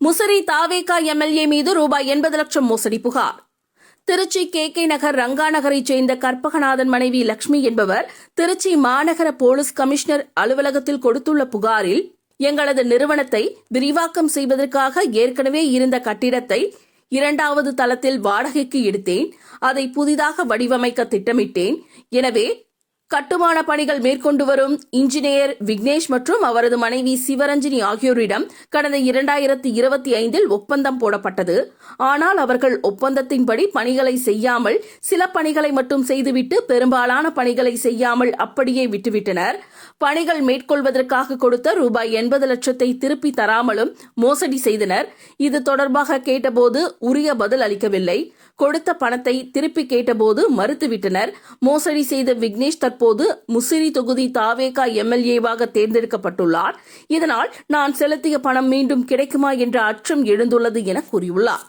முசிறி தாவேகா MLA மீது ரூபாய் 80 லட்சம் மோசடி புகார். திருச்சி கே நகர் ரங்கா நகரைச் சேர்ந்த கற்பகநாதன் மனைவி லட்சுமி என்பவர் திருச்சி மாநகர போலீஸ் கமிஷனர் அலுவலகத்தில் கொடுத்துள்ள புகாரில், எங்களது நிறுவனத்தை விரிவாக்கம் செய்வதற்காக ஏற்கனவே இருந்த கட்டிடத்தை 2வது தளத்தில் வாடகைக்கு எடுத்தேன். அதை புதிதாக வடிவமைக்க திட்டமிட்டேன். எனவே கட்டுமான பணிகள் மேற்கொண்டு வரும் இன்ஜினியர் விக்னேஷ் மற்றும் அவரது மனைவி சிவரஞ்சினி ஆகியோரிடம் கடந்த 2025 ஒப்பந்தம் போடப்பட்டது. ஆனால் அவர்கள் ஒப்பந்தத்தின்படி பணிகளை செய்யாமல் சில பணிகளை மட்டும் செய்துவிட்டு பெரும்பாலான பணிகளை செய்யாமல் அப்படியே விட்டுவிட்டனர். பணிகள் மேற்கொள்வதற்காக கொடுத்த ரூபாய் 80 லட்சத்தை திருப்பி தராமலும் மோசடி செய்தனர். இது தொடர்பாக கேட்டபோது உரிய பதில் அளிக்கவில்லை. கொடுத்த பணத்தை திருப்பி கேட்டபோது மறுத்துவிட்டனர். மோசடி செய்த விக்னேஷ் தற்போது முசிறி தொகுதி தாவேகா எம்எல்ஏவாக தேர்ந்தெடுக்கப்பட்டுள்ளார். இதனால் நான் செலுத்திய பணம் மீண்டும் கிடைக்குமா என்ற அச்சம் எழுந்துள்ளது என கூறியுள்ளார்.